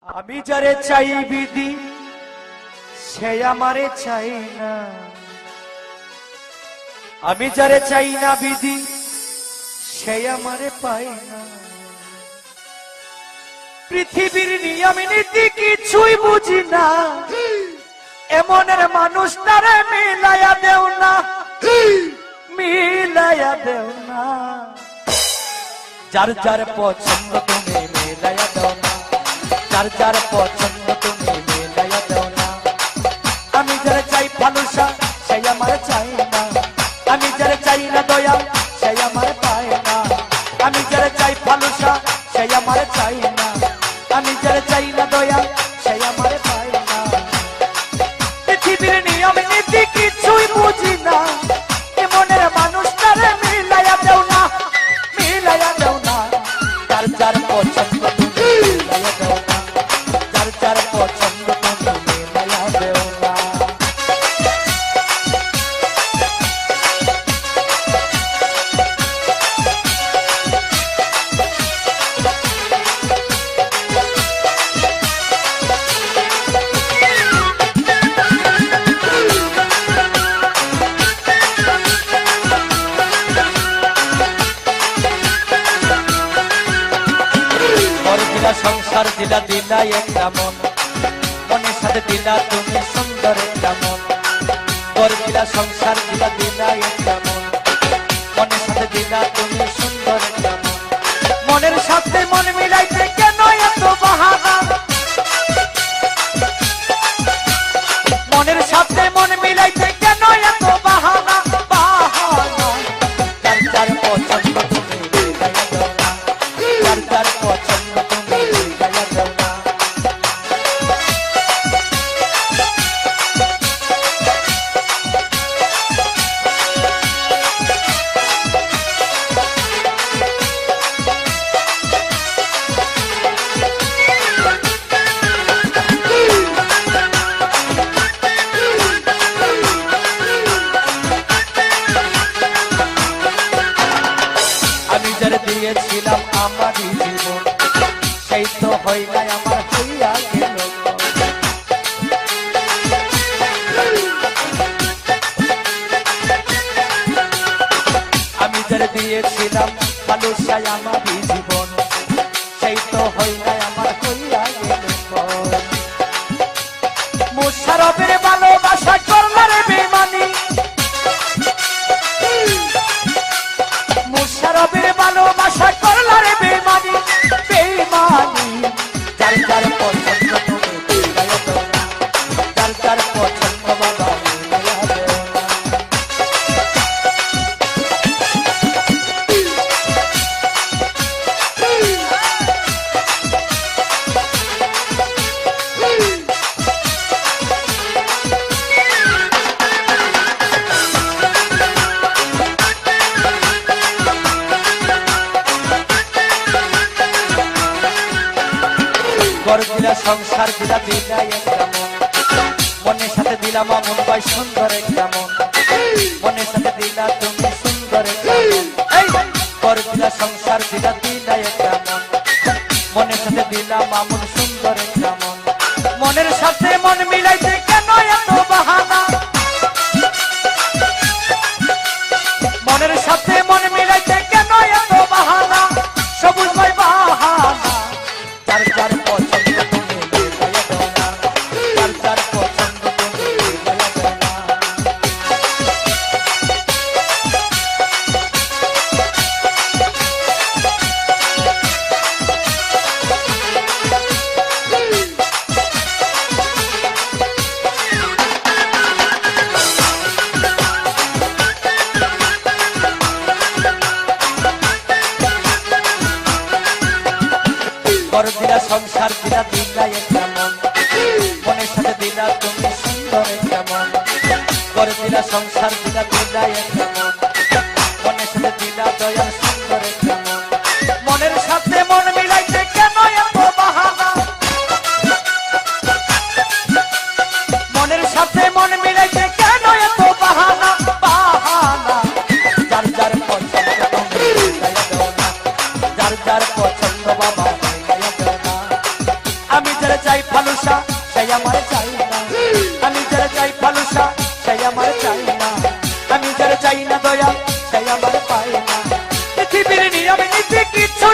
আমি যারে চাই বিধি সে আমারে চাই না, আমি যারে চাই না বিধি সে আমারে পায় না। পৃথিবীর নিয়ম নীতি কিছুই বুঝি না, এমনের মানুষটারে মিলাইয়া দেও না, মিলাইয়া দেও না। যার যার পছন্দ তুমি মিলাইয়া দাও না, যার যার পছন্দ তুমি মিলাইয়া দাও না। আমি যারা চাই ভালোবাসা সে আমার চাই না, আমি যারা চাই না দয়া সে আমার পায় না। আমি যারা চাই ভালোবাসা সে আমার চাই না, আমি যারা চাই না দয়া সে আমার পায় না। পৃথিবীর নিয়ম নীতি কিছুই বুঝি না, এমনের মানুষটারে মিলাইয়া দেও না, মিলাইয়া দেও না। যার যার পছন্দ তুমি মিলাইয়া দেও না, যার যার পছন্দ তুমি মিলাইয়া দেও না। সংসার দিলা দিলা একটা মন, মনের সাথে দিলা তুমি সুন্দর একটা মন। তোর দিলা সংসার দিলা দিলা একটা মন, মনের সাথে দিলা তুমি সুন্দর একটা মন। মনের সাথে মন মিলাইতে কেন এত বাহানা, মনের সাথে মন মিলাইতে কেন এত বাহানা, বাহানা। যার যার পছন্দ তুমি মিলাইয়া দাও না, যার যার পছন্দ তুমি মিলাইয়া দাও না। আমি যারা দিয়েছিলাম আমারই জীবন, সেই তো হয় নাই আমার হইয়া গেল। আমি যারা দিয়েছিলাম ভালোবাসায় আমারই জীবন, সেই তো হয় নাই আমার হইয়া গেল। মুশারফের ভালোবাসা করলারে বেমানি, মুশারফের ভালোবাসা করলারে বেমানি, বেমানি। যার যার পছন্দ তুমি মিলাইয়া দাও না, যার যার পছন্দ বাবা মিলাইয়া দাও না। ঘর দিলা সংসার দিলা দিলা একটা মন, মনের সাথে দিলাম মন ভাই সুন্দর একটা মন, মনের সাথে দিলা তুমি সুন্দর একটা মন। ঘর দিলা সংসার দিলা দিলা একটা মন, মনের সাথে দিলাম মন সুন্দর একটা মন। মনের সাথে মন মিলাইতে কেন এত বাহানা, মনের সাথে মন মিলাইতে কেন এত বাহানা, সবুজ ভাই বাহানা। যার যার পছন্দ তুমি মিলাইয়া দাও না, যার যার পছন্দ তুমি মিলাইয়া দাও না। ঘর দিলা সংসার দিলা দিলা একটা মন, মনের সাথে দিলা তুমি সুন্দর একটা মন। ঘর দিলা সংসার দিলা দিলা একটা মন, মনের সাথে দিলা দয়া সুন্দর একটা মন। মনের সাথে মন মিলাইতে কেন এত বাহানা, মনের সাথে মন মিলাইতে কেন এত বাহানা, বাহানা। যার যার পছন্দ তুমি মিলাইয়া দাও না, যার যার পছন্দ বাবা মিলাইয়া দাও না। আমি যারা ফালুসা সেই আমার চাই না, আমি যারা চাই ফালুসা সেই আমার চাই না, আমি যারা চাই না দয়া সেই আমার পাই না। পৃথিবীর নিয়ম নীতি কিচ্ছু